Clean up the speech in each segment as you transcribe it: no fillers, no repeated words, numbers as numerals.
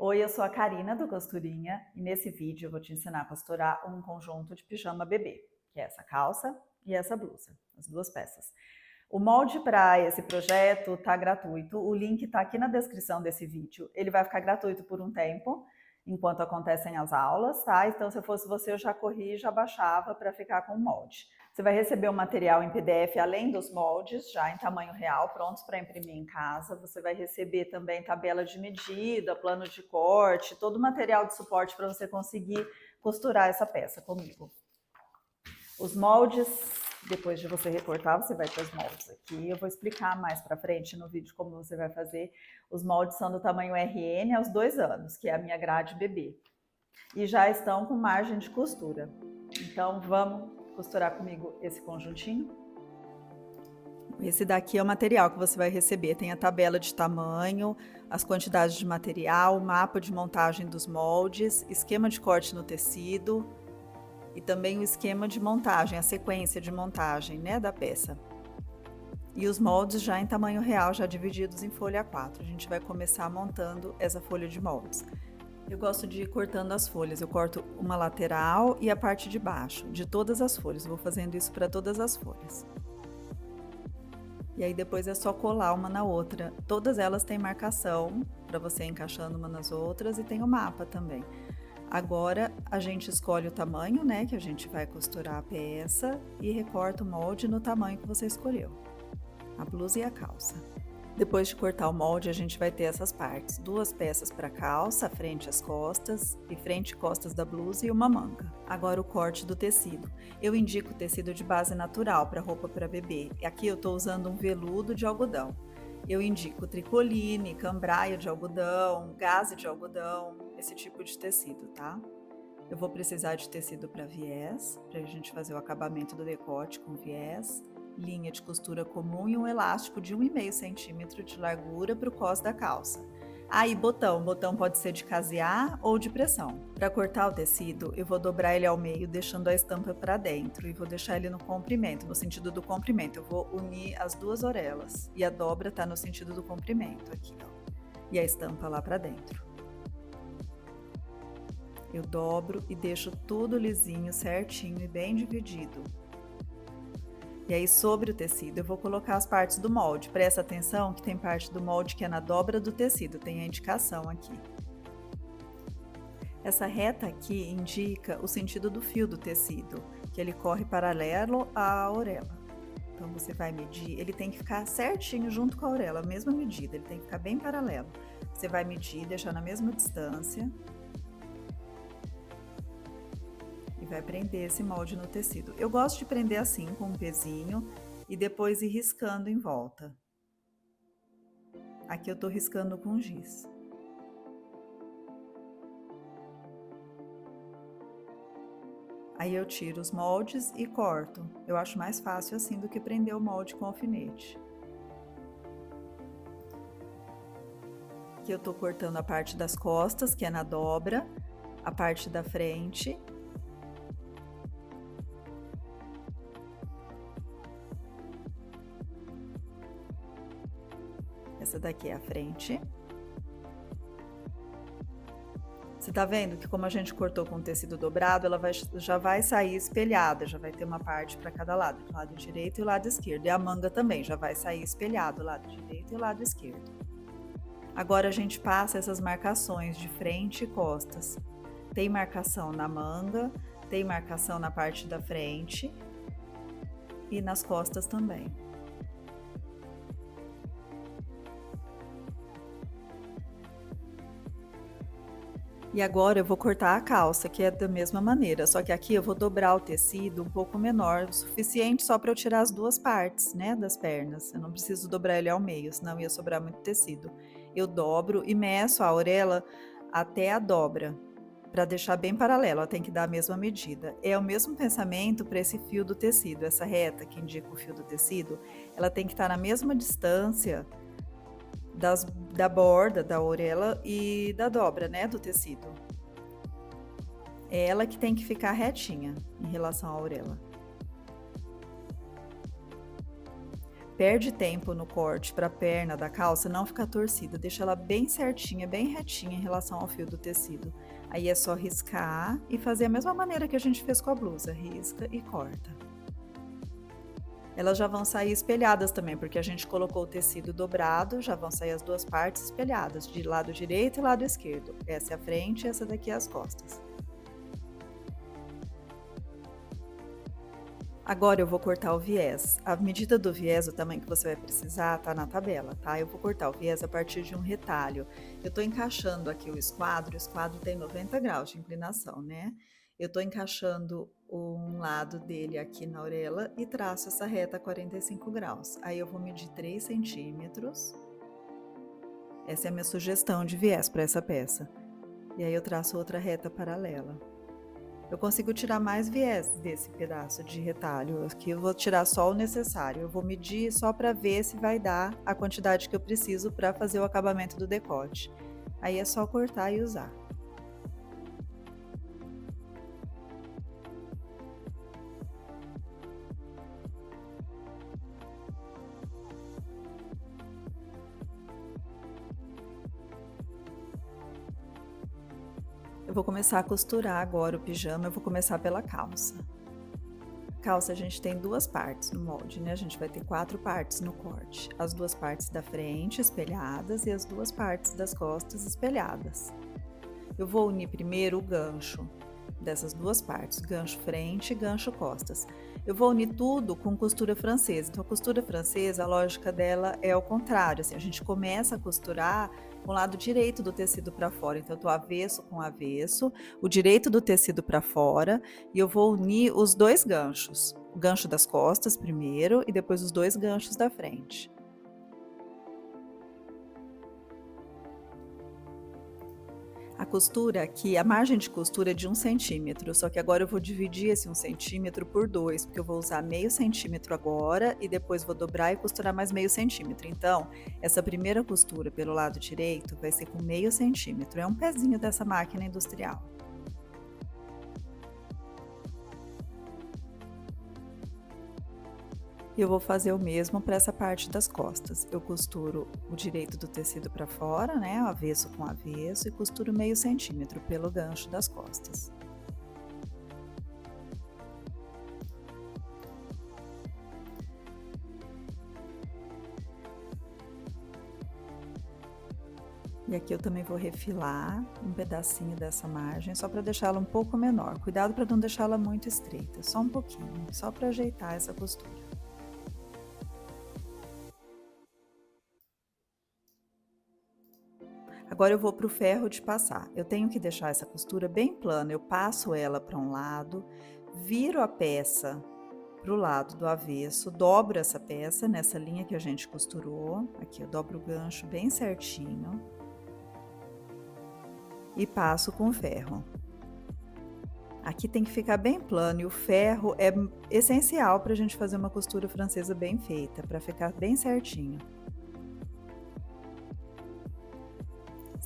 Oi, eu sou a Karina do Costurinha e nesse vídeo eu vou te ensinar a costurar um conjunto de pijama bebê, que é essa calça e essa blusa, as duas peças. O molde para esse projeto tá gratuito, o link tá aqui na descrição desse vídeo. Ele vai ficar gratuito por um tempo, enquanto acontecem as aulas, tá? Então se eu fosse você eu já corria e já baixava para ficar com o molde. Você vai receber o material em PDF, além dos moldes, já em tamanho real, prontos para imprimir em casa. Você vai receber também tabela de medida, plano de corte, todo o material de suporte para você conseguir costurar essa peça comigo. Os moldes, depois de você recortar, você vai ter os moldes aqui. Eu vou explicar mais para frente no vídeo como você vai fazer. Os moldes são do tamanho RN aos 2 anos, que é a minha grade bebê. E já estão com margem de costura. Então vamos costurar comigo esse conjuntinho. Esse daqui é o material que você vai receber. Tem a tabela de tamanho, as quantidades de material, o mapa de montagem dos moldes, esquema de corte no tecido e também o esquema de montagem, a sequência de montagem, né, da peça. E os moldes já em tamanho real, já divididos em folha A4. A gente vai começar montando essa folha de moldes. Eu gosto de ir cortando as folhas. Eu corto uma lateral e a parte de baixo, de todas as folhas. Eu vou fazendo isso para todas as folhas. E aí depois é só colar uma na outra. Todas elas têm marcação para você ir encaixando uma nas outras e tem o mapa também. Agora a gente escolhe o tamanho, né, que a gente vai costurar a peça e recorta o molde no tamanho que você escolheu, a blusa e a calça. Depois de cortar o molde, a gente vai ter essas partes, duas peças para calça, a frente e as costas, e frente e costas da blusa e uma manga. Agora o corte do tecido. Eu indico tecido de base natural para roupa para bebê. Aqui eu estou usando um veludo de algodão. Eu indico tricoline, cambraia de algodão, gaze de algodão, esse tipo de tecido, tá? Eu vou precisar de tecido para viés, para a gente fazer o acabamento do decote com viés, linha de costura comum e um elástico de 1,5 centímetro de largura para o cós da calça. E botão. Botão pode ser de casear ou de pressão. Para cortar o tecido, eu vou dobrar ele ao meio, deixando a estampa para dentro e vou deixar ele no comprimento, no sentido do comprimento. Eu vou unir as duas orelhas e a dobra tá no sentido do comprimento aqui, ó. E a estampa lá para dentro. Eu dobro e deixo tudo lisinho, certinho e bem dividido. E aí, sobre o tecido, eu vou colocar as partes do molde. Presta atenção que tem parte do molde que é na dobra do tecido, tem a indicação aqui. Essa reta aqui indica o sentido do fio do tecido, que ele corre paralelo à orelha. Então, você vai medir, ele tem que ficar certinho junto com a orelha, a mesma medida, ele tem que ficar bem paralelo. Você vai medir, deixar na mesma distância. Vai prender esse molde no tecido. Eu gosto de prender assim, com um pezinho, e depois ir riscando em volta. Aqui eu tô riscando com giz. Aí eu tiro os moldes e corto. Eu acho mais fácil assim do que prender o molde com alfinete. Aqui eu tô cortando a parte das costas, que é na dobra, a parte da frente. Essa daqui é a frente. Você tá vendo que como a gente cortou com tecido dobrado, ela já vai sair espelhada, já vai ter uma parte para cada lado, o lado direito e o lado esquerdo. E a manga também já vai sair espelhado, o lado direito e o lado esquerdo. Agora a gente passa essas marcações de frente e costas. Tem marcação na manga, tem marcação na parte da frente e nas costas também. E agora eu vou cortar a calça, que é da mesma maneira, só que aqui eu vou dobrar o tecido um pouco menor, o suficiente só para eu tirar as duas partes, né, das pernas. Eu não preciso dobrar ele ao meio, senão ia sobrar muito tecido. Eu dobro e meço a orelha até a dobra, para deixar bem paralelo, ela tem que dar a mesma medida. É o mesmo pensamento para esse fio do tecido, essa reta que indica o fio do tecido, ela tem que estar na mesma distância da borda, da orelha e da dobra, né, do tecido. É ela que tem que ficar retinha em relação à orelha. perde tempo no corte para a perna da calça não ficar torcida, deixa ela bem certinha, bem retinha em relação ao fio do tecido. Aí é só riscar e fazer a mesma maneira que a gente fez com a blusa, risca e corta. Elas já vão sair espelhadas também, porque a gente colocou o tecido dobrado, já vão sair as duas partes espelhadas, de lado direito e lado esquerdo. Essa é a frente e essa daqui é as costas. Agora eu vou cortar o viés. A medida do viés, o tamanho que você vai precisar, tá na tabela, tá? Eu vou cortar o viés a partir de um retalho. Eu tô encaixando aqui o esquadro tem 90 graus de inclinação, né? Eu tô encaixando um lado dele aqui na orelha e traço essa reta a 45 graus. Aí eu vou medir 3 centímetros. Essa é a minha sugestão de viés para essa peça. E aí eu traço outra reta paralela. Eu consigo tirar mais viés desse pedaço de retalho. Aqui eu vou tirar só o necessário. Eu vou medir só para ver se vai dar a quantidade que eu preciso para fazer o acabamento do decote. Aí é só cortar e usar. Eu vou começar a costurar agora o pijama, eu vou começar pela calça. A calça a gente tem duas partes no molde, né? A gente vai ter 4 partes no corte. As duas partes da frente espelhadas e as duas partes das costas espelhadas. Eu vou unir primeiro o gancho dessas duas partes, gancho frente e gancho costas. Eu vou unir tudo com costura francesa. Então, a costura francesa, a lógica dela é ao contrário, assim, a gente começa a costurar com o lado direito do tecido para fora. Então, eu tô avesso com avesso, o direito do tecido para fora, e eu vou unir os dois ganchos. O gancho das costas primeiro e depois os dois ganchos da frente. A costura aqui, a margem de costura é de 1 centímetro, só que agora eu vou dividir esse 1 centímetro por 2, porque eu vou usar meio centímetro agora e depois vou dobrar e costurar mais meio centímetro. Então, essa primeira costura pelo lado direito vai ser com meio centímetro, é um pezinho dessa máquina industrial. E eu vou fazer o mesmo para essa parte das costas. Eu costuro o direito do tecido para fora, né, avesso com avesso, e costuro meio centímetro pelo gancho das costas. E aqui eu também vou refilar um pedacinho dessa margem, só para deixá-la um pouco menor. Cuidado para não deixá-la muito estreita, só um pouquinho, só para ajeitar essa costura. Agora eu vou para o ferro de passar. Eu tenho que deixar essa costura bem plana, eu passo ela para um lado, viro a peça para o lado do avesso, dobro essa peça nessa linha que a gente costurou. Aqui eu dobro o gancho bem certinho e passo com o ferro. Aqui tem que ficar bem plano e o ferro é essencial para a gente fazer uma costura francesa bem feita, para ficar bem certinho.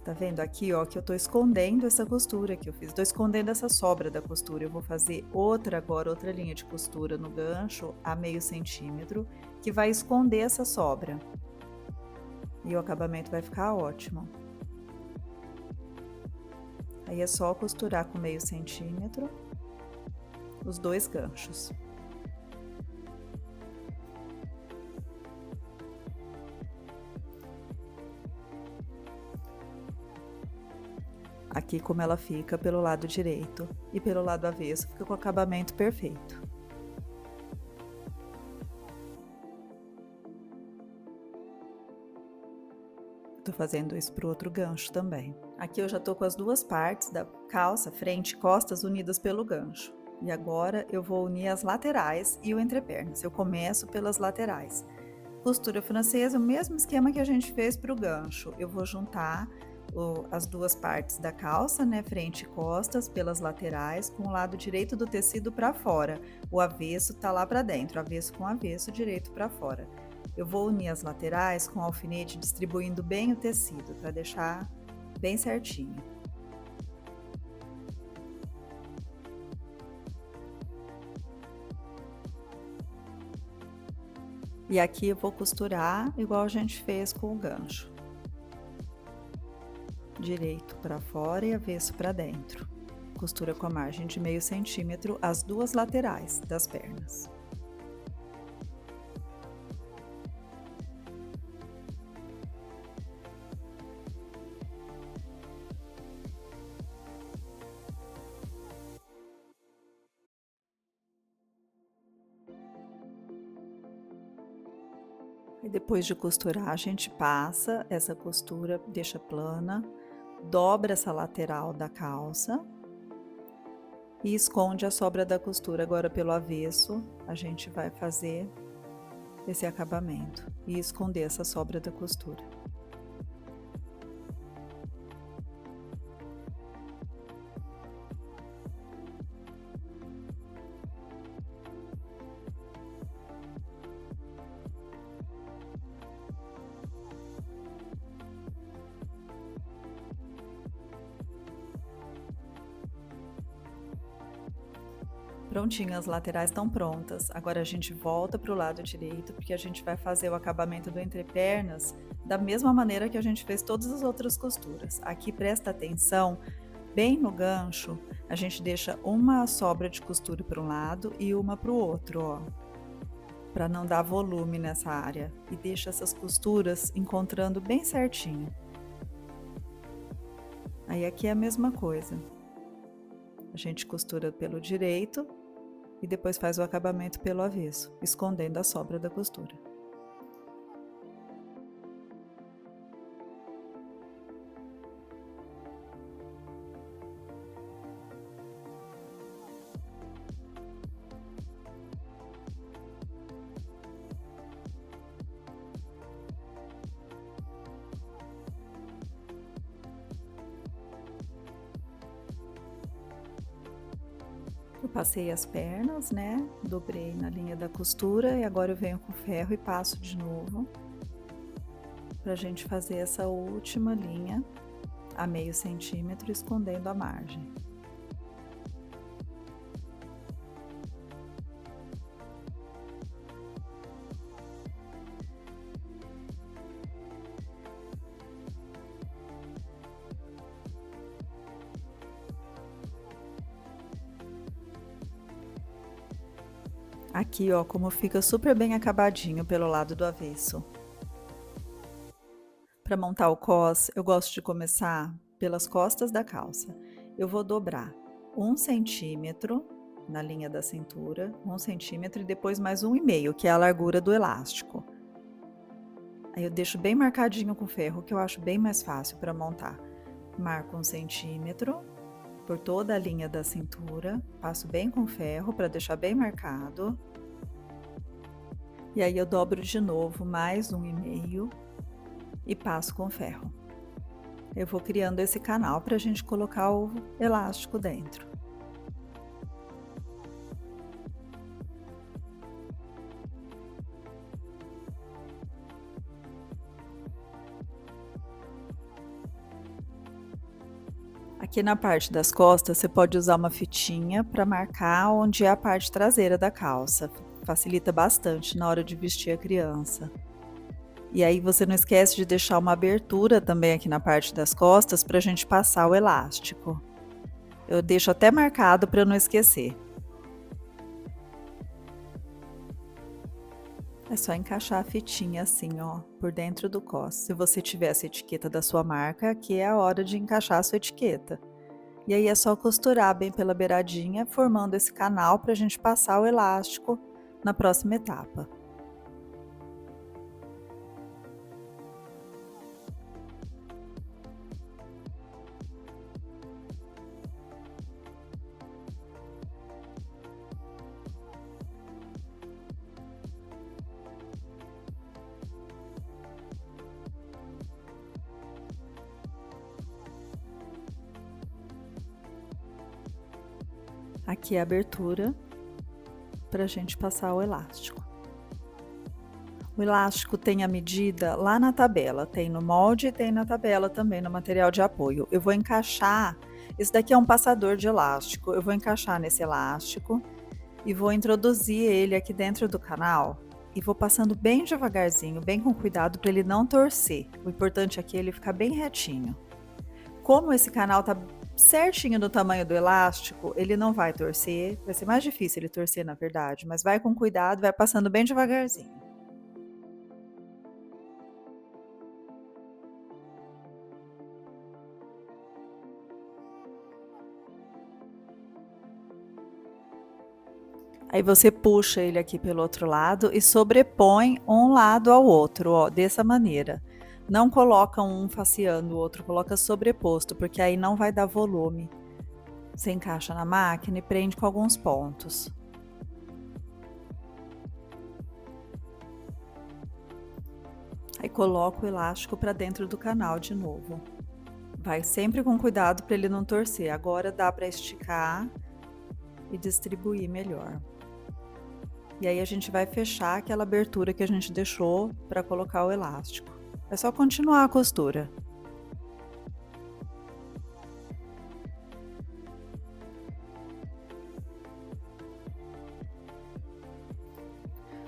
Tá vendo aqui, ó, que eu tô escondendo essa costura que eu fiz, tô escondendo essa sobra da costura. Eu vou fazer outra agora, outra linha de costura no gancho a meio centímetro, que vai esconder essa sobra. E o acabamento vai ficar ótimo. Aí é só costurar com meio centímetro os dois ganchos. Aqui como ela fica pelo lado direito e pelo lado avesso, fica com o acabamento perfeito. Tô fazendo isso pro outro gancho também. Aqui eu já tô com as duas partes da calça, frente e costas, unidas pelo gancho. E agora eu vou unir as laterais e o entrepernas. Eu começo pelas laterais. Costura francesa, o mesmo esquema que a gente fez pro gancho. Eu vou juntar as duas partes da calça, né, frente e costas, pelas laterais, com o lado direito do tecido para fora. O avesso tá lá para dentro, avesso com avesso, direito para fora. Eu vou unir as laterais com o alfinete, distribuindo bem o tecido, para deixar bem certinho. E aqui eu vou costurar igual a gente fez com o gancho. Direito para fora e avesso para dentro. Costura com a margem de meio centímetro as duas laterais das pernas. E depois de costurar, a gente passa essa costura, deixa plana, dobra essa lateral da calça e esconde a sobra da costura. Agora pelo avesso, a gente vai fazer esse acabamento e esconder essa sobra da costura. Prontinho, as laterais estão prontas. Agora a gente volta para o lado direito, porque a gente vai fazer o acabamento do entrepernas da mesma maneira que a gente fez todas as outras costuras. Aqui presta atenção, bem no gancho, a gente deixa uma sobra de costura para um lado e uma para o outro, ó, para não dar volume nessa área. E deixa essas costuras encontrando bem certinho. Aí aqui é a mesma coisa. A gente costura pelo direito e depois faz o acabamento pelo avesso, escondendo a sobra da costura. Eu passei as pernas, né? Dobrei na linha da costura e agora eu venho com o ferro e passo de novo pra gente fazer essa última linha a meio centímetro, escondendo a margem. Aqui, ó, como fica super bem acabadinho pelo lado do avesso. Para montar o cos, eu gosto de começar pelas costas da calça. Eu vou dobrar 1 centímetro na linha da cintura, 1 centímetro e depois mais 1,5, que é a largura do elástico. Aí eu deixo bem marcadinho com ferro, que eu acho bem mais fácil para montar. Marco 1 centímetro por toda a linha da cintura, passo bem com ferro para deixar bem marcado. E aí eu dobro de novo mais 1,5 e passo com ferro. Eu vou criando esse canal para a gente colocar o elástico dentro. Aqui na parte das costas, você pode usar uma fitinha para marcar onde é a parte traseira da calça. Facilita bastante na hora de vestir a criança. E aí você não esquece de deixar uma abertura também aqui na parte das costas para a gente passar o elástico. Eu deixo até marcado para eu não esquecer. É só encaixar a fitinha assim, ó, por dentro do cos. Se você tiver essa etiqueta da sua marca, aqui é a hora de encaixar a sua etiqueta. E aí é só costurar bem pela beiradinha, formando esse canal para a gente passar o elástico na próxima etapa. Aqui é a abertura para a gente passar o elástico. O elástico tem a medida lá na tabela, tem no molde e tem na tabela também, no material de apoio. Eu vou encaixar, esse daqui é um passador de elástico, eu vou encaixar nesse elástico e vou introduzir ele aqui dentro do canal e vou passando bem devagarzinho, bem com cuidado para ele não torcer. O importante aqui é ele ficar bem retinho. Como esse canal tá certinho no tamanho do elástico, ele não vai torcer, vai ser mais difícil ele torcer na verdade, mas vai com cuidado, vai passando bem devagarzinho. Aí você puxa ele aqui pelo outro lado e sobrepõe um lado ao outro, ó, dessa maneira. Não coloca um faceando o outro, coloca sobreposto, porque aí não vai dar volume. Você encaixa na máquina e prende com alguns pontos. Aí coloca o elástico para dentro do canal de novo. Vai sempre com cuidado para ele não torcer. Agora dá para esticar e distribuir melhor. E aí a gente vai fechar aquela abertura que a gente deixou para colocar o elástico. É só continuar a costura.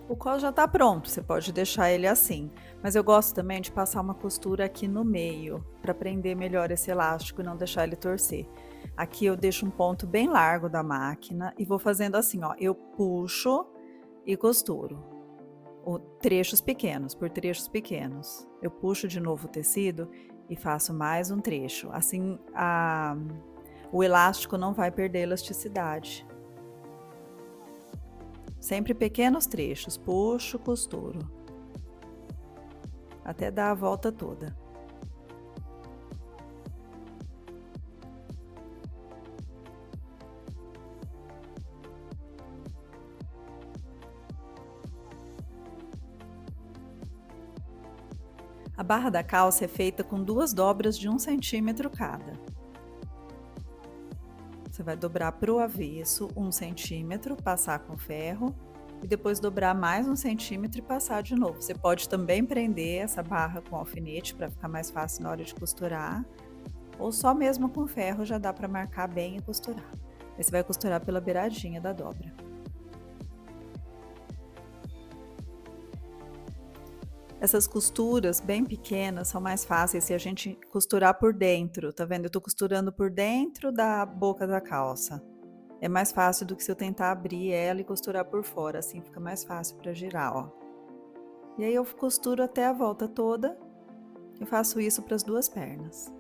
O cos já está pronto, você pode deixar ele assim, mas eu gosto também de passar uma costura aqui no meio, para prender melhor esse elástico e não deixar ele torcer. Aqui eu deixo um ponto bem largo da máquina e vou fazendo assim, ó, eu puxo e costuro. Trechos pequenos, por trechos pequenos. Eu puxo de novo o tecido e faço mais um trecho, assim o elástico não vai perder elasticidade. Sempre pequenos trechos, puxo, costuro, até dar a volta toda. A barra da calça é feita com 2 dobras de 1 centímetro cada. Você vai dobrar para o avesso 1 centímetro, passar com ferro e depois dobrar mais 1 centímetro e passar de novo. Você pode também prender essa barra com alfinete para ficar mais fácil na hora de costurar, ou só mesmo com ferro já dá para marcar bem e costurar. Aí você vai costurar pela beiradinha da dobra. Essas costuras bem pequenas são mais fáceis se a gente costurar por dentro, tá vendo? Eu tô costurando por dentro da boca da calça. É mais fácil do que se eu tentar abrir ela e costurar por fora, assim fica mais fácil para girar, ó. E aí eu costuro até a volta toda e faço isso para as 2 pernas.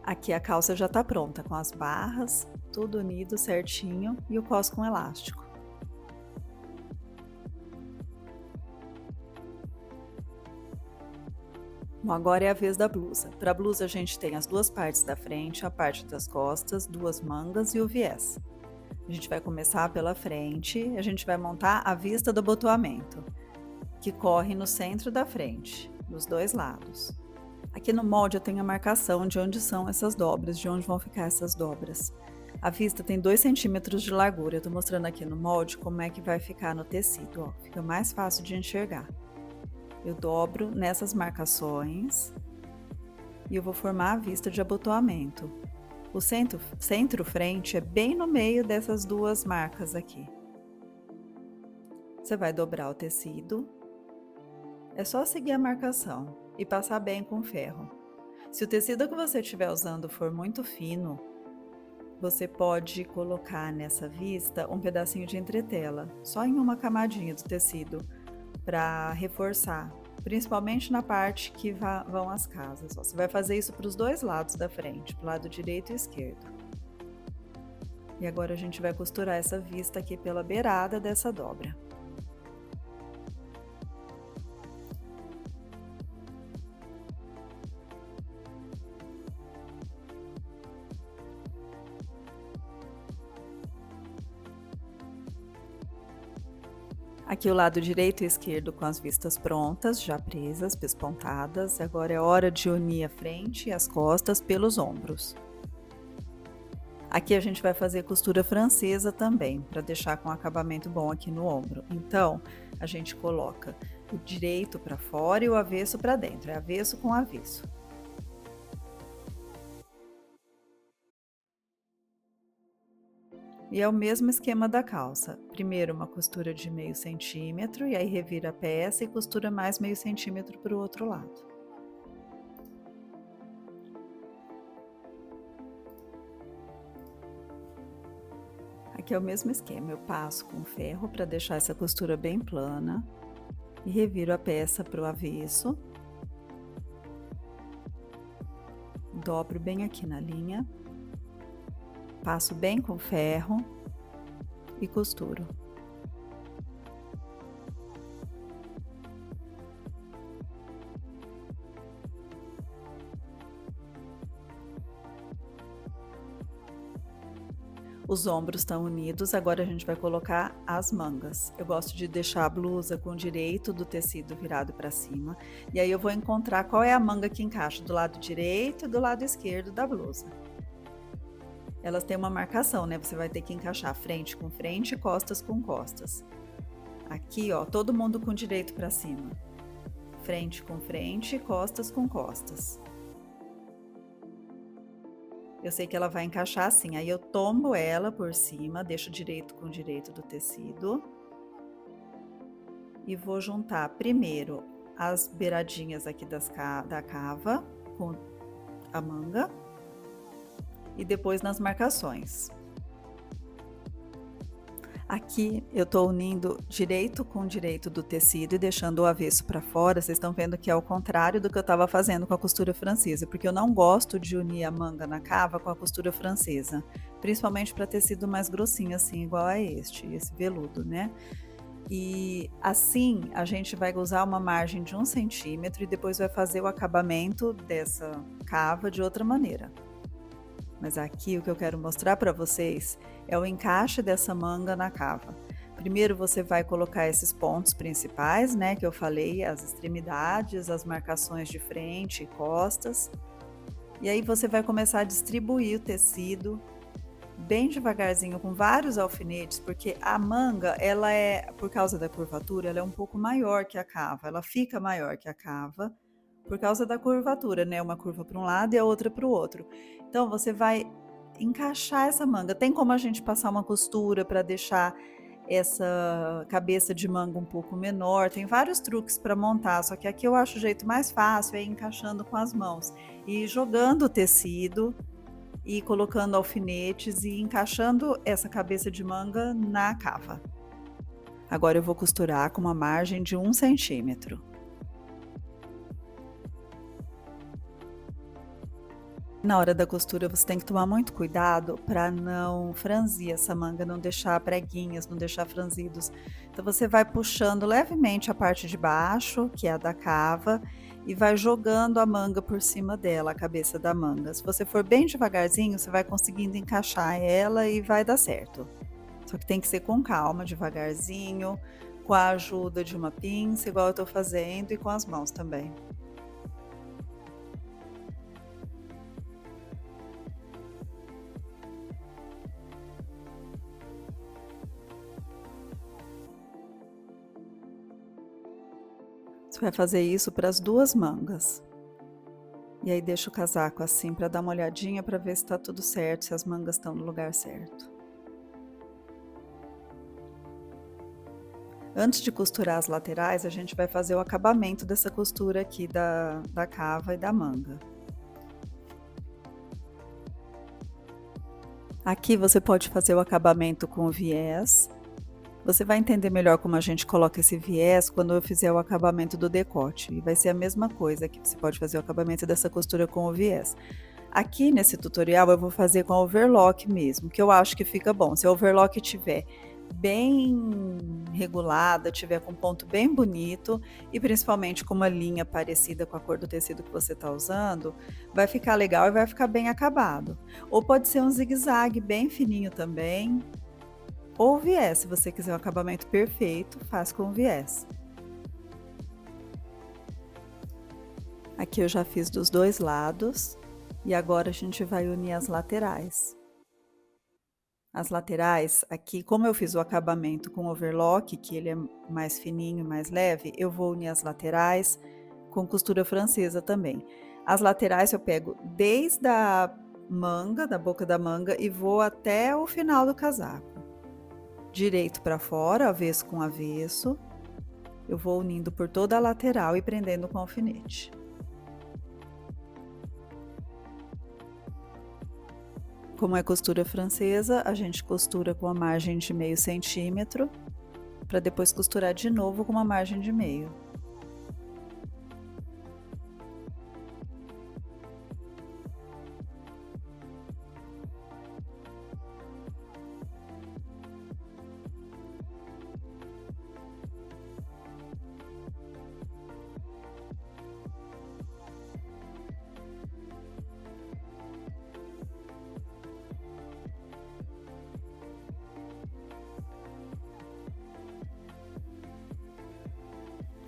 Aqui a calça já tá pronta, com as barras, tudo unido certinho e o cos com elástico. Bom, agora é a vez da blusa. Para a blusa a gente tem as 2 partes da frente, a parte das costas, 2 mangas e o viés. A gente vai começar pela frente, a gente vai montar a vista do abotoamento, que corre no centro da frente, dos 2 lados. Aqui no molde eu tenho a marcação de onde são essas dobras, de onde vão ficar essas dobras. A vista tem 2 centímetros de largura, eu tô mostrando aqui no molde como é que vai ficar no tecido, ó, fica mais fácil de enxergar. Eu dobro nessas marcações e eu vou formar a vista de abotoamento. O centro-frente é bem no meio dessas 2 marcas aqui. Você vai dobrar o tecido, é só seguir a marcação e passar bem com ferro. Se o tecido que você estiver usando for muito fino, você pode colocar nessa vista um pedacinho de entretela, só em uma camadinha do tecido, para reforçar, principalmente na parte que vão as casas. Ó, você vai fazer isso para os 2 lados da frente, para o lado direito e esquerdo. E agora a gente vai costurar essa vista aqui pela beirada dessa dobra. Aqui o lado direito e esquerdo com as vistas prontas, já presas, pespontadas. Agora é hora de unir a frente e as costas pelos ombros. Aqui a gente vai fazer costura francesa também, para deixar com acabamento bom aqui no ombro. Então, a gente coloca o direito para fora e o avesso para dentro, é avesso com avesso. E é o mesmo esquema da calça. Primeiro uma costura de meio centímetro e aí revira a peça e costura mais meio centímetro para o outro lado. Aqui é o mesmo esquema, eu passo com ferro para deixar essa costura bem plana e reviro a peça para o avesso. Dobro bem aqui na linha, passo bem com ferro e costuro. Os ombros estão unidos, agora a gente vai colocar as mangas. Eu gosto de deixar a blusa com o direito do tecido virado para cima, e aí eu vou encontrar qual é a manga que encaixa do lado direito e do lado esquerdo da blusa. Elas têm uma marcação, né? Você vai ter que encaixar frente com frente e costas com costas. Aqui, ó, todo mundo com o direito para cima. Frente com frente, costas com costas. Eu sei que ela vai encaixar assim, aí eu tombo ela por cima, deixo direito com direito do tecido. E vou juntar primeiro as beiradinhas aqui da cava com a manga. E depois nas marcações. Aqui eu tô unindo direito com direito do tecido e deixando o avesso para fora. Vocês estão vendo que é o contrário do que eu estava fazendo com a costura francesa, porque eu não gosto de unir a manga na cava com a costura francesa, principalmente para tecido mais grossinho assim, igual a esse veludo, né? E assim a gente vai usar uma margem de 1 centímetro e depois vai fazer o acabamento dessa cava de outra maneira. Mas aqui o que eu quero mostrar para vocês é o encaixe dessa manga na cava. Primeiro você vai colocar esses pontos principais, né, que eu falei, as extremidades, as marcações de frente e costas. E aí você vai começar a distribuir o tecido bem devagarzinho com vários alfinetes, porque a manga, ela é, por causa da curvatura, ela é um pouco maior que a cava, ela fica maior que a cava por causa da curvatura, né? Uma curva para um lado e a outra para o outro. Então você vai encaixar essa manga. Tem como a gente passar uma costura para deixar essa cabeça de manga um pouco menor. Tem vários truques para montar, só que aqui eu acho o jeito mais fácil é ir encaixando com as mãos e jogando o tecido e colocando alfinetes e encaixando essa cabeça de manga na cava. Agora eu vou costurar com uma margem de 1 centímetro. Na hora da costura você tem que tomar muito cuidado para não franzir essa manga, não deixar preguinhas, não deixar franzidos. Então você vai puxando levemente a parte de baixo, que é a da cava, e vai jogando a manga por cima dela, a cabeça da manga. Se você for bem devagarzinho, você vai conseguindo encaixar ela e vai dar certo. Só que tem que ser com calma, devagarzinho, com a ajuda de uma pinça, igual eu tô fazendo, e com as mãos também. Você vai fazer isso para as duas mangas. E aí deixa o casaco assim para dar uma olhadinha para ver se está tudo certo, se as mangas estão no lugar certo. Antes de costurar as laterais, a gente vai fazer o acabamento dessa costura aqui da cava e da manga. Aqui você pode fazer o acabamento com o viés. Você vai entender melhor como a gente coloca esse viés quando eu fizer o acabamento do decote. E vai ser a mesma coisa que você pode fazer o acabamento dessa costura com o viés. Aqui nesse tutorial eu vou fazer com a overlock mesmo, que eu acho que fica bom. Se a overlock tiver bem regulada, tiver com ponto bem bonito e principalmente com uma linha parecida com a cor do tecido que você está usando, vai ficar legal e vai ficar bem acabado. Ou pode ser um zigue-zague bem fininho também. Ou viés, se você quiser um acabamento perfeito, faz com viés. Aqui eu já fiz dos dois lados e agora a gente vai unir as laterais. As laterais, aqui, como eu fiz o acabamento com overlock, que ele é mais fininho, mais leve, eu vou unir as laterais com costura francesa também. As laterais eu pego desde manga, da boca da manga, e vou até o final do casaco. Direito para fora, avesso com avesso. Eu vou unindo por toda a lateral e prendendo com alfinete. Como é costura francesa, a gente costura com a margem de meio centímetro, para depois costurar de novo com uma margem de meio.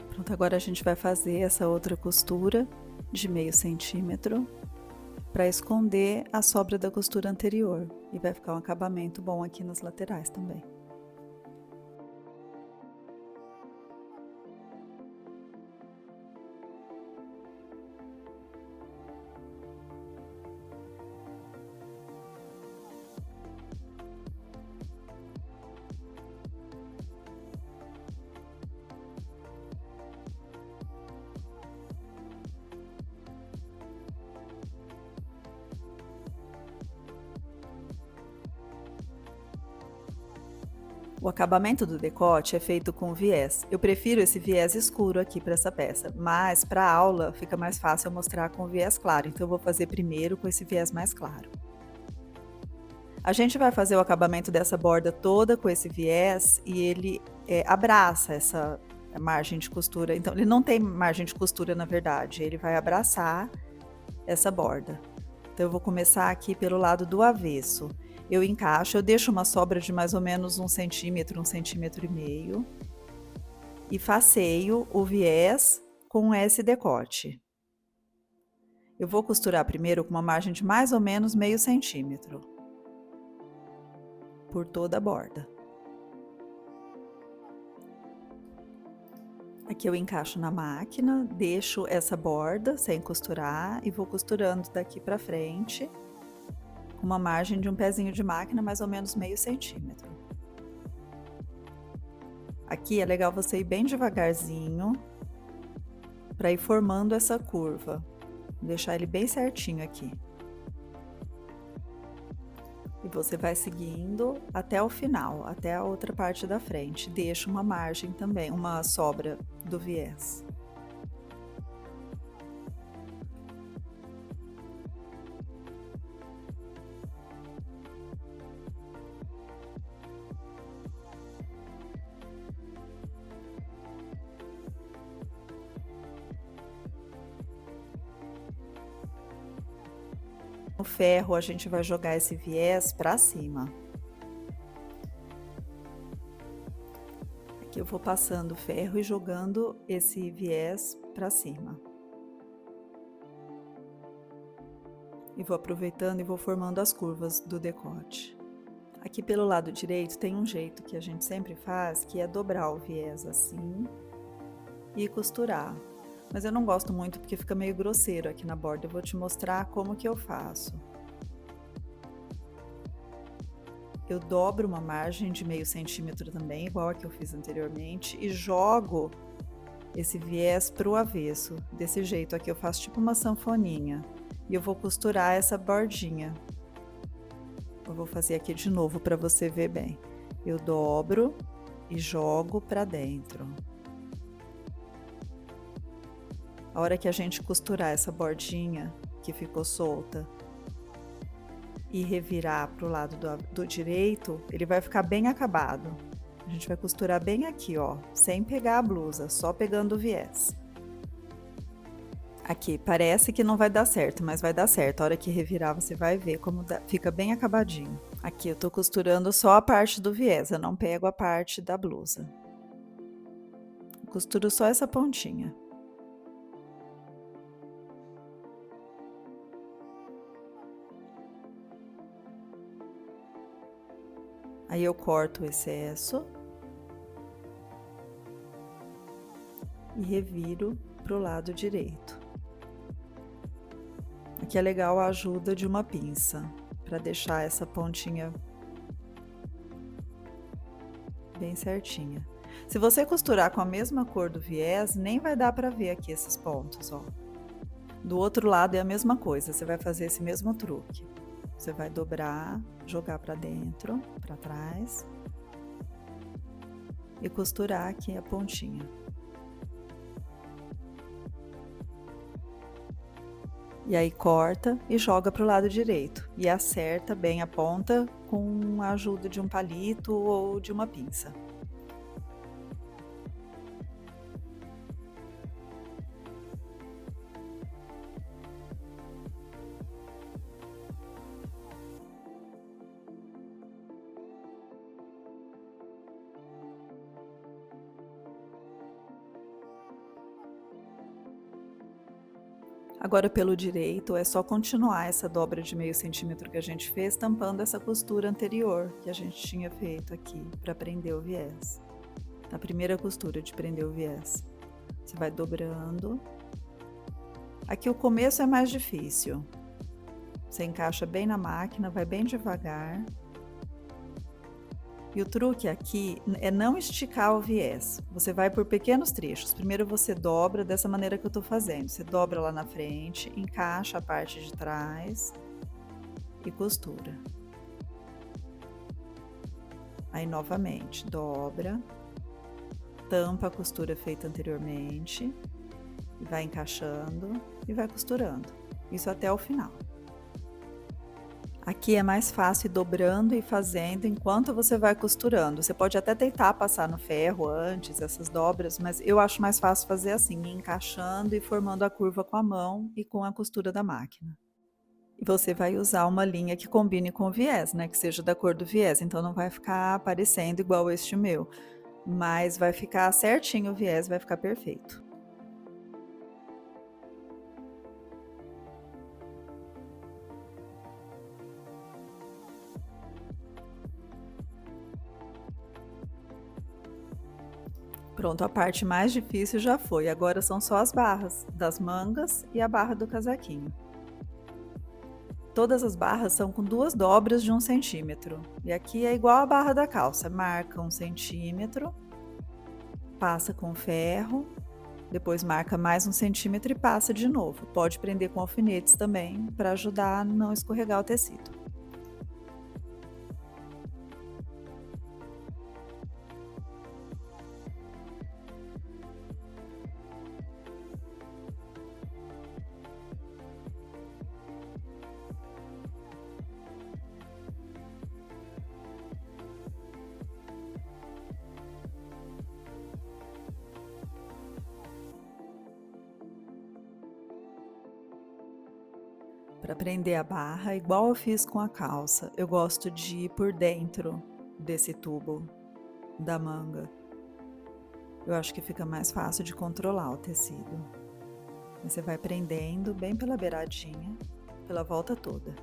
Pronto, agora a gente vai fazer essa outra costura de meio centímetro para esconder a sobra da costura anterior e vai ficar um acabamento bom aqui nas laterais também. O acabamento do decote é feito com viés. Eu prefiro esse viés escuro aqui para essa peça, mas para a aula fica mais fácil eu mostrar com viés claro, então eu vou fazer primeiro com esse viés mais claro. A gente vai fazer o acabamento dessa borda toda com esse viés e ele abraça essa margem de costura, então ele não tem margem de costura na verdade, ele vai abraçar essa borda. Então eu vou começar aqui pelo lado do avesso. Eu encaixo, eu deixo uma sobra de mais ou menos 1 centímetro, 1,5 centímetros e faceio o viés com esse decote. Eu vou costurar primeiro com uma margem de mais ou menos meio centímetro por toda a borda. Aqui eu encaixo na máquina, deixo essa borda sem costurar e vou costurando daqui para frente com uma margem de um pezinho de máquina, mais ou menos meio centímetro. Aqui é legal você ir bem devagarzinho para ir formando essa curva, deixar ele bem certinho aqui. E você vai seguindo até o final, até a outra parte da frente. Deixa uma margem também, uma sobra do viés. No ferro, a gente vai jogar esse viés para cima. Aqui eu vou passando o ferro e jogando esse viés para cima. E vou aproveitando e vou formando as curvas do decote. Aqui pelo lado direito tem um jeito que a gente sempre faz, que é dobrar o viés assim e costurar. Mas eu não gosto muito porque fica meio grosseiro aqui na borda, eu vou te mostrar como que eu faço. Eu dobro uma margem de meio centímetro também, igual a que eu fiz anteriormente, e jogo esse viés pro avesso. Desse jeito aqui eu faço tipo uma sanfoninha. E eu vou costurar essa bordinha. Eu vou fazer aqui de novo para você ver bem. Eu dobro e jogo para dentro. A hora que a gente costurar essa bordinha que ficou solta e revirar para o lado do direito, ele vai ficar bem acabado. A gente vai costurar bem aqui, ó, sem pegar a blusa, só pegando o viés. Aqui, parece que não vai dar certo, mas vai dar certo. A hora que revirar, você vai ver como fica bem acabadinho. Aqui eu tô costurando só a parte do viés, eu não pego a parte da blusa. Costuro só essa pontinha. Aí eu corto o excesso e reviro pro lado direito. Aqui é legal a ajuda de uma pinça, para deixar essa pontinha bem certinha. Se você costurar com a mesma cor do viés, nem vai dar para ver aqui esses pontos, ó. Do outro lado é a mesma coisa, você vai fazer esse mesmo truque. Você vai dobrar, jogar para dentro, para trás e costurar aqui a pontinha. E aí corta e joga para o lado direito e acerta bem a ponta com a ajuda de um palito ou de uma pinça. Agora pelo direito é só continuar essa dobra de meio centímetro que a gente fez, tampando essa costura anterior que a gente tinha feito aqui para prender o viés. A primeira costura de prender o viés. Você vai dobrando. Aqui o começo é mais difícil. Você encaixa bem na máquina, vai bem devagar. E o truque aqui é não esticar o viés. Você vai por pequenos trechos. Primeiro você dobra dessa maneira que eu tô fazendo. Você dobra lá na frente, encaixa a parte de trás e costura. Aí novamente, dobra, tampa a costura feita anteriormente, e vai encaixando e vai costurando. Isso até o final. Aqui é mais fácil ir dobrando e fazendo enquanto você vai costurando. Você pode até tentar passar no ferro antes, essas dobras, mas eu acho mais fácil fazer assim, encaixando e formando a curva com a mão e com a costura da máquina. E você vai usar uma linha que combine com o viés, né? Que seja da cor do viés, então não vai ficar aparecendo igual este meu, mas vai ficar certinho o viés, vai ficar perfeito. Pronto, a parte mais difícil já foi, agora são só as barras das mangas e a barra do casaquinho. Todas as barras são com 2 dobras de 1 centímetro, e aqui é igual a barra da calça, marca 1 centímetro, passa com ferro, depois marca mais 1 centímetro e passa de novo. Pode prender com alfinetes também, para ajudar a não escorregar o tecido. Para prender a barra, igual eu fiz com a calça, eu gosto de ir por dentro desse tubo da manga. Eu acho que fica mais fácil de controlar o tecido. Você vai prendendo bem pela beiradinha, pela volta toda.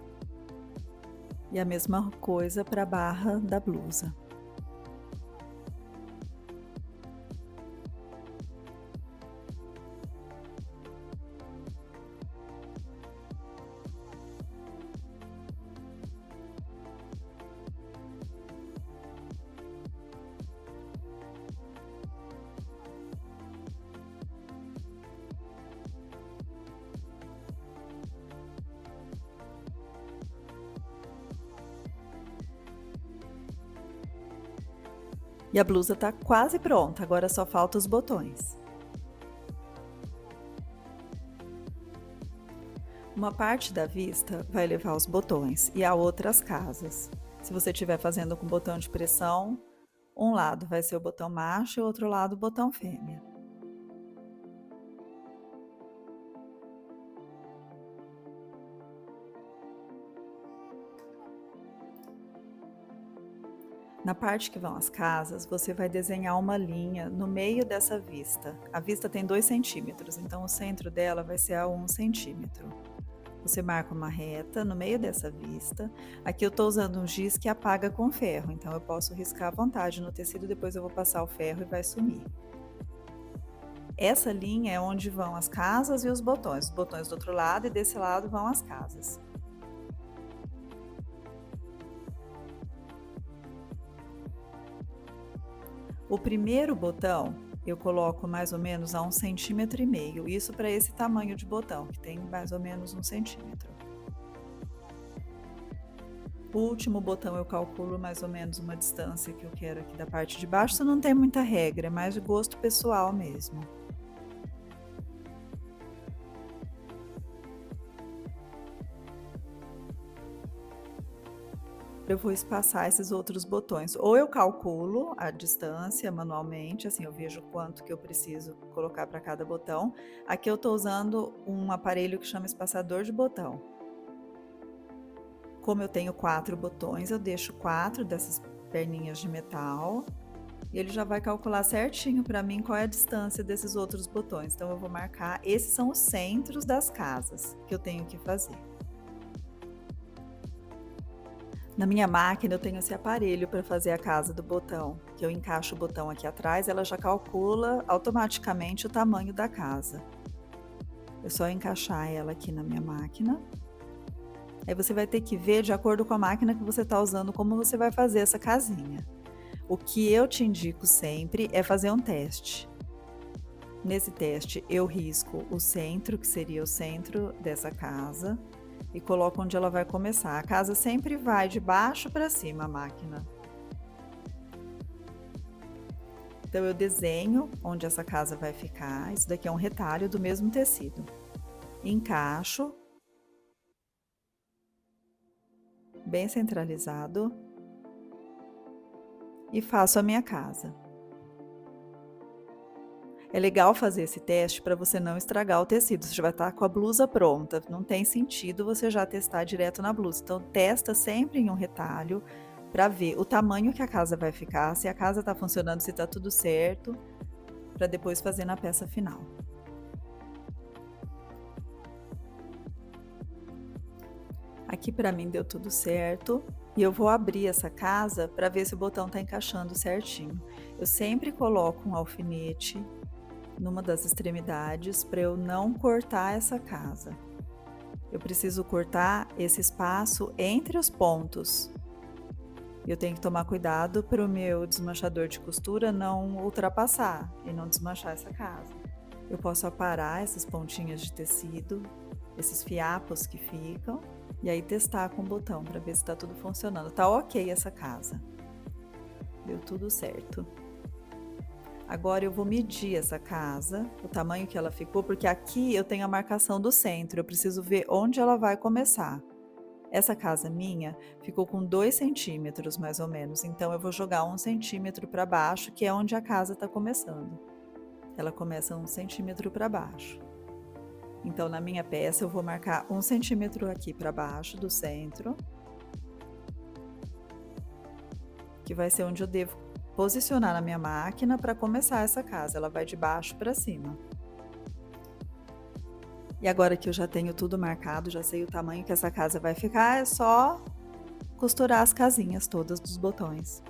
E a mesma coisa para a barra da blusa. E a blusa tá quase pronta, agora só falta os botões. Uma parte da vista vai levar os botões e a outra as casas. Se você estiver fazendo com botão de pressão, um lado vai ser o botão macho e o outro lado o botão fêmea. Na parte que vão as casas, você vai desenhar uma linha no meio dessa vista. A vista tem 2 centímetros, então o centro dela vai ser a 1 centímetro. Você marca uma reta no meio dessa vista. Aqui eu estou usando um giz que apaga com ferro, então eu posso riscar à vontade no tecido, depois eu vou passar o ferro e vai sumir. Essa linha é onde vão as casas e os botões do outro lado, e desse lado vão as casas. O primeiro botão eu coloco mais ou menos a 1,5 centímetros, isso para esse tamanho de botão, que tem mais ou menos 1 centímetro. O último botão eu calculo mais ou menos uma distância que eu quero aqui da parte de baixo, isso não tem muita regra, é mais de gosto pessoal mesmo. Eu vou espaçar esses outros botões. Ou eu calculo a distância manualmente, assim, eu vejo quanto que eu preciso colocar para cada botão. Aqui eu estou usando um aparelho que chama espaçador de botão. Como eu tenho 4 botões, eu deixo 4 dessas perninhas de metal e ele já vai calcular certinho para mim qual é a distância desses outros botões. Então eu vou marcar, esses são os centros das casas que eu tenho que fazer. Na minha máquina eu tenho esse aparelho para fazer a casa do botão, que eu encaixo o botão aqui atrás, ela já calcula automaticamente o tamanho da casa. É só encaixar ela aqui na minha máquina. Aí você vai ter que ver de acordo com a máquina que você está usando como você vai fazer essa casinha. O que eu te indico sempre é fazer um teste. Nesse teste eu risco o centro, que seria o centro dessa casa, e coloco onde ela vai começar. A casa sempre vai de baixo para cima, a máquina. Então eu desenho onde essa casa vai ficar. Isso daqui é um retalho do mesmo tecido. Encaixo, bem centralizado, e faço a minha casa. É legal fazer esse teste para você não estragar o tecido. Você já vai estar com a blusa pronta, não tem sentido você já testar direto na blusa. Então testa sempre em um retalho para ver o tamanho que a casa vai ficar, se a casa está funcionando, se está tudo certo, para depois fazer na peça final. Aqui para mim deu tudo certo e eu vou abrir essa casa para ver se o botão está encaixando certinho. Eu sempre coloco um alfinete numa das extremidades para eu não cortar essa casa. Eu preciso cortar esse espaço entre os pontos. Eu tenho que tomar cuidado para o meu desmanchador de costura não ultrapassar e não desmanchar essa casa. Eu posso aparar essas pontinhas de tecido, esses fiapos que ficam, e aí testar com o botão para ver se está tudo funcionando. Tá ok essa casa. Deu tudo certo. Agora eu vou medir essa casa, o tamanho que ela ficou, porque aqui eu tenho a marcação do centro, eu preciso ver onde ela vai começar. Essa casa minha ficou com 2 centímetros mais ou menos, então eu vou jogar 1 centímetro para baixo, que é onde a casa está começando. Ela começa 1 centímetro para baixo. Então na minha peça eu vou marcar 1 centímetro aqui para baixo do centro, que vai ser onde eu devo posicionar na minha máquina para começar essa casa. Ela vai de baixo para cima. E agora que eu já tenho tudo marcado, já sei o tamanho que essa casa vai ficar, é só costurar as casinhas todas dos botões.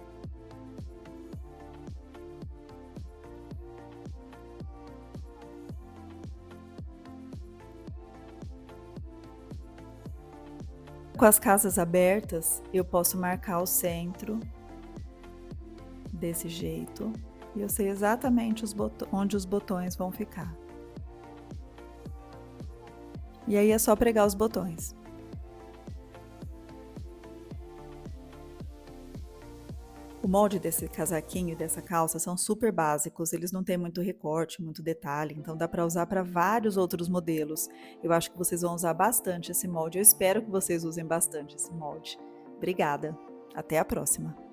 Com as casas abertas, eu posso marcar o centro desse jeito, e eu sei exatamente onde os botões vão ficar. E aí é só pregar os botões. O molde desse casaquinho e dessa calça são super básicos, eles não têm muito recorte, muito detalhe, então dá para usar para vários outros modelos. Eu acho que vocês vão usar bastante esse molde, eu espero que vocês usem bastante esse molde. Obrigada, até a próxima!